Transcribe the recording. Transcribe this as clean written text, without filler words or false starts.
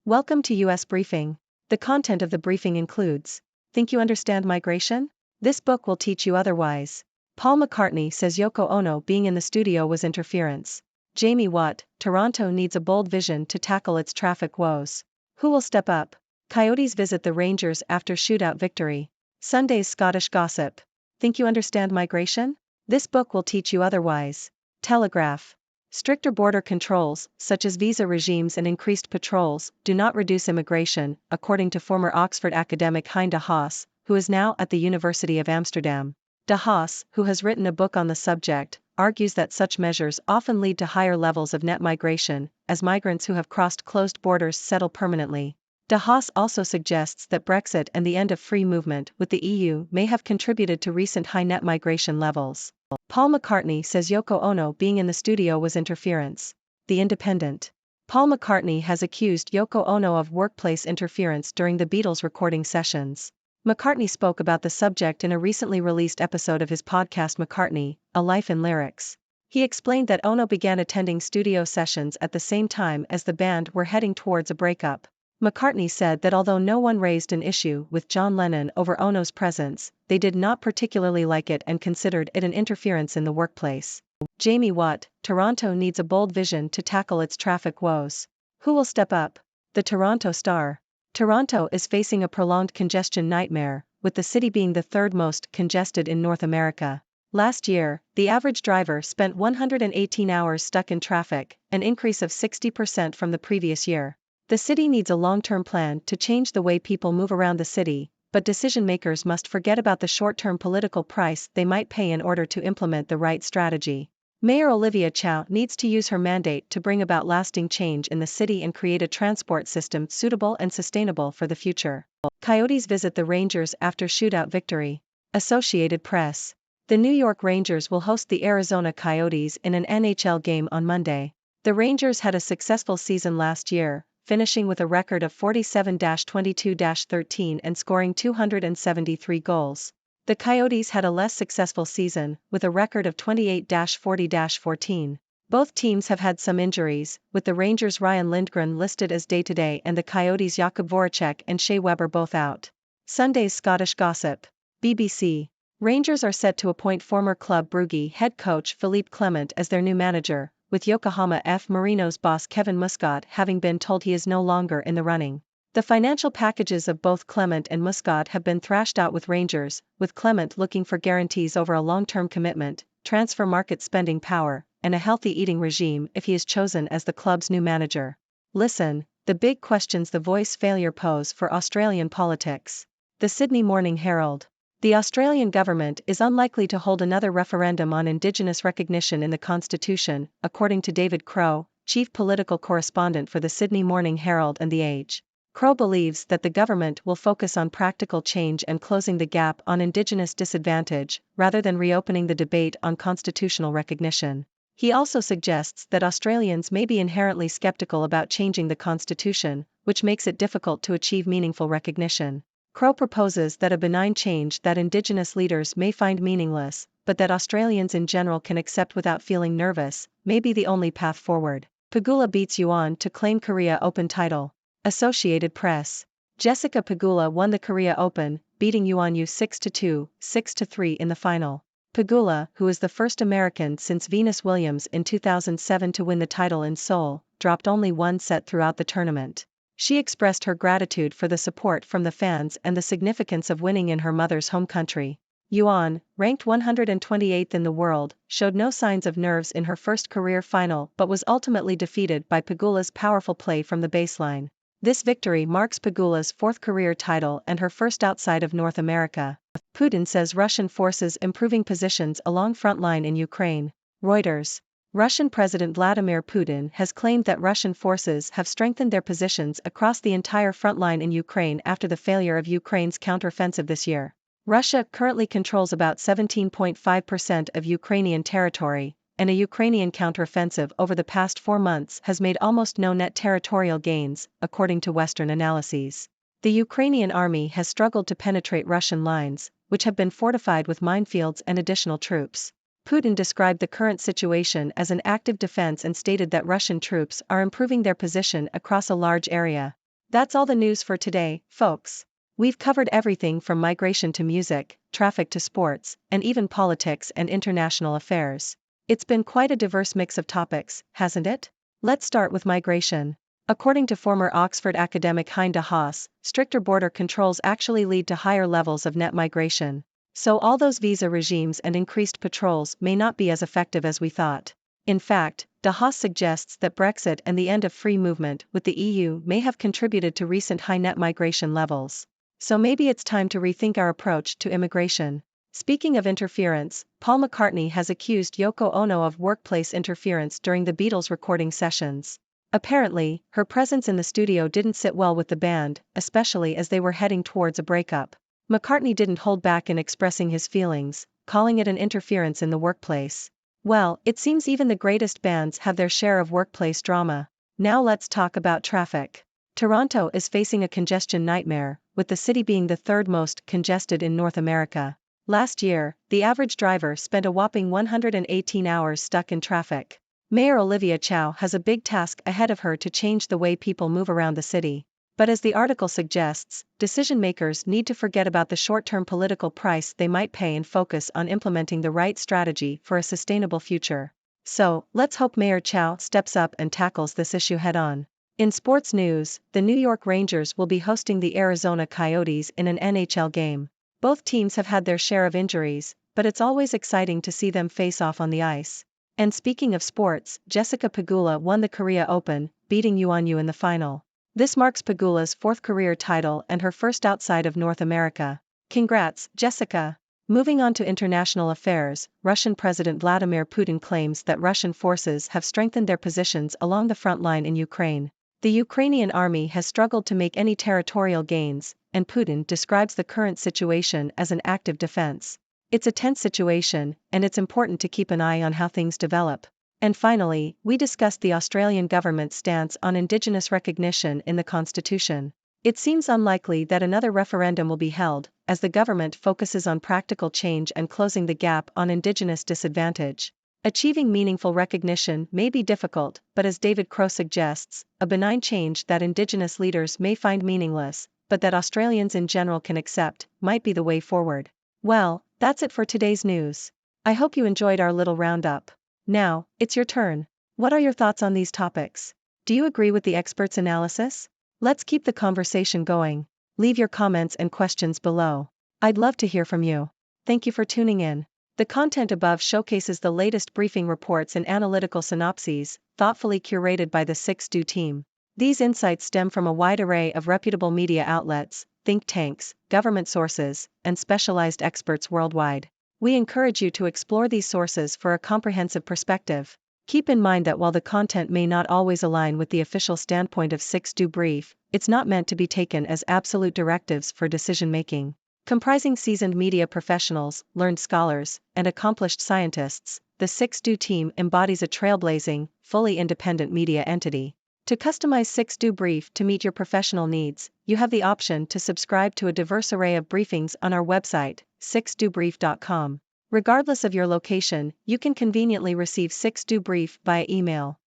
Welcome to US Briefing. The content of the briefing includes: Think you understand migration? This book will teach you otherwise. Paul McCartney says Yoko Ono being in the studio was interference. Jamie Watt, Toronto needs a bold vision to tackle its traffic woes. Who will step up? Coyotes visit the Rangers after shootout victory. Sunday's Scottish gossip. Think you understand migration? This book will teach you otherwise. Telegraph. Stricter border controls, such as visa regimes and increased patrols, do not reduce immigration, according to former Oxford academic Hein de Haas, who is now at the University of Amsterdam. De Haas, who has written a book on the subject, argues that such measures often lead to higher levels of net migration, as migrants who have crossed closed borders settle permanently. De Haas also suggests that Brexit and the end of free movement with the EU may have contributed to recent high net migration levels. Paul McCartney says Yoko Ono being in the studio was interference. The Independent. Paul McCartney has accused Yoko Ono of workplace interference during the Beatles' recording sessions. McCartney spoke about the subject in a recently released episode of his podcast McCartney, A Life in Lyrics. He explained that Ono began attending studio sessions at the same time as the band were heading towards a breakup. McCartney said that although no one raised an issue with John Lennon over Ono's presence, they did not particularly like it and considered it an interference in the workplace. Jamie Watt, Toronto needs a bold vision to tackle its traffic woes. Who will step up? The Toronto Star. Toronto is facing a prolonged congestion nightmare, with the city being the third most congested in North America. Last year, the average driver spent 118 hours stuck in traffic, an increase of 60% from the previous year. The city needs a long-term plan to change the way people move around the city, but decision-makers must forget about the short-term political price they might pay in order to implement the right strategy. Mayor Olivia Chow needs to use her mandate to bring about lasting change in the city and create a transport system suitable and sustainable for the future. Coyotes visit the Rangers after shootout victory. Associated Press. The New York Rangers will host the Arizona Coyotes in an NHL game on Monday. The Rangers had a successful season last year, finishing with a record of 47-22-13 and scoring 273 goals. The Coyotes had a less successful season, with a record of 28-40-14. Both teams have had some injuries, with the Rangers' Ryan Lindgren listed as day-to-day and the Coyotes' Jakub Voracek and Shea Weber both out. Sunday's Scottish gossip. BBC. Rangers are set to appoint former Club Brugge head coach Philippe Clement as their new manager, with Yokohama F. Marinos boss Kevin Muscat having been told he is no longer in the running. The financial packages of both Clement and Muscat have been thrashed out with Rangers, with Clement looking for guarantees over a long-term commitment, transfer market spending power, and a healthy eating regime if he is chosen as the club's new manager. Listen, the big questions the Voice failure pose for Australian politics. The Sydney Morning Herald. The Australian government is unlikely to hold another referendum on Indigenous recognition in the Constitution, according to David Crowe, chief political correspondent for the Sydney Morning Herald and The Age. Crowe believes that the government will focus on practical change and closing the gap on Indigenous disadvantage, rather than reopening the debate on constitutional recognition. He also suggests that Australians may be inherently skeptical about changing the Constitution, which makes it difficult to achieve meaningful recognition. Crowe proposes that a benign change that Indigenous leaders may find meaningless, but that Australians in general can accept without feeling nervous, may be the only path forward. Pegula beats Yuan to claim Korea Open title. Associated Press. Jessica Pegula won the Korea Open, beating Yuan Yu 6-2, 6-3 in the final. Pegula, who is the first American since Venus Williams in 2007 to win the title in Seoul, dropped only one set throughout the tournament. She expressed her gratitude for the support from the fans and the significance of winning in her mother's home country. Yuan, ranked 128th in the world, showed no signs of nerves in her first career final but was ultimately defeated by Pegula's powerful play from the baseline. This victory marks Pegula's fourth career title and her first outside of North America. Putin says Russian forces improving positions along front line in Ukraine. Reuters. Russian President Vladimir Putin has claimed that Russian forces have strengthened their positions across the entire front line in Ukraine after the failure of Ukraine's counteroffensive this year. Russia currently controls about 17.5% of Ukrainian territory, and a Ukrainian counteroffensive over the past 4 months has made almost no net territorial gains, according to Western analyses. The Ukrainian army has struggled to penetrate Russian lines, which have been fortified with minefields and additional troops. Putin described the current situation as an active defense and stated that Russian troops are improving their position across a large area. That's all the news for today, folks. We've covered everything from migration to music, traffic to sports, and even politics and international affairs. It's been quite a diverse mix of topics, hasn't it? Let's start with migration. According to former Oxford academic Hinde Haas, stricter border controls actually lead to higher levels of net migration. So all those visa regimes and increased patrols may not be as effective as we thought. In fact, De Haas suggests that Brexit and the end of free movement with the EU may have contributed to recent high net migration levels. So maybe it's time to rethink our approach to immigration. Speaking of interference, Paul McCartney has accused Yoko Ono of workplace interference during the Beatles' recording sessions. Apparently, her presence in the studio didn't sit well with the band, especially as they were heading towards a breakup. McCartney didn't hold back in expressing his feelings, calling it an interference in the workplace. Well, it seems even the greatest bands have their share of workplace drama. Now let's talk about traffic. Toronto is facing a congestion nightmare, with the city being the third most congested in North America. Last year, the average driver spent a whopping 118 hours stuck in traffic. Mayor Olivia Chow has a big task ahead of her to change the way people move around the city. But as the article suggests, decision-makers need to forget about the short-term political price they might pay and focus on implementing the right strategy for a sustainable future. So, let's hope Mayor Chow steps up and tackles this issue head-on. In sports news, the New York Rangers will be hosting the Arizona Coyotes in an NHL game. Both teams have had their share of injuries, but it's always exciting to see them face off on the ice. And speaking of sports, Jessica Pegula won the Korea Open, beating Yuan Yu in the final. This marks Pegula's fourth career title and her first outside of North America. Congrats, Jessica! Moving on to international affairs, Russian President Vladimir Putin claims that Russian forces have strengthened their positions along the front line in Ukraine. The Ukrainian army has struggled to make any territorial gains, and Putin describes the current situation as an active defense. It's a tense situation, and it's important to keep an eye on how things develop. And finally, we discussed the Australian government's stance on Indigenous recognition in the Constitution. It seems unlikely that another referendum will be held, as the government focuses on practical change and closing the gap on Indigenous disadvantage. Achieving meaningful recognition may be difficult, but as David Crowe suggests, a benign change that Indigenous leaders may find meaningless, but that Australians in general can accept, might be the way forward. Well, that's it for today's news. I hope you enjoyed our little roundup. Now, it's your turn. What are your thoughts on these topics? Do you agree with the experts' analysis? Let's keep the conversation going. Leave your comments and questions below. I'd love to hear from you. Thank you for tuning in. The content above showcases the latest briefing reports and analytical synopses, thoughtfully curated by the 6Do team. These insights stem from a wide array of reputable media outlets, think tanks, government sources, and specialized experts worldwide. We encourage you to explore these sources for a comprehensive perspective. Keep in mind that while the content may not always align with the official standpoint of 6Do Brief, it's not meant to be taken as absolute directives for decision-making. Comprising seasoned media professionals, learned scholars, and accomplished scientists, the 6Do team embodies a trailblazing, fully independent media entity. To customize 6Do Brief to meet your professional needs, you have the option to subscribe to a diverse array of briefings on our website, 6dobrief.com. Regardless of your location, you can conveniently receive 6Do Brief via email.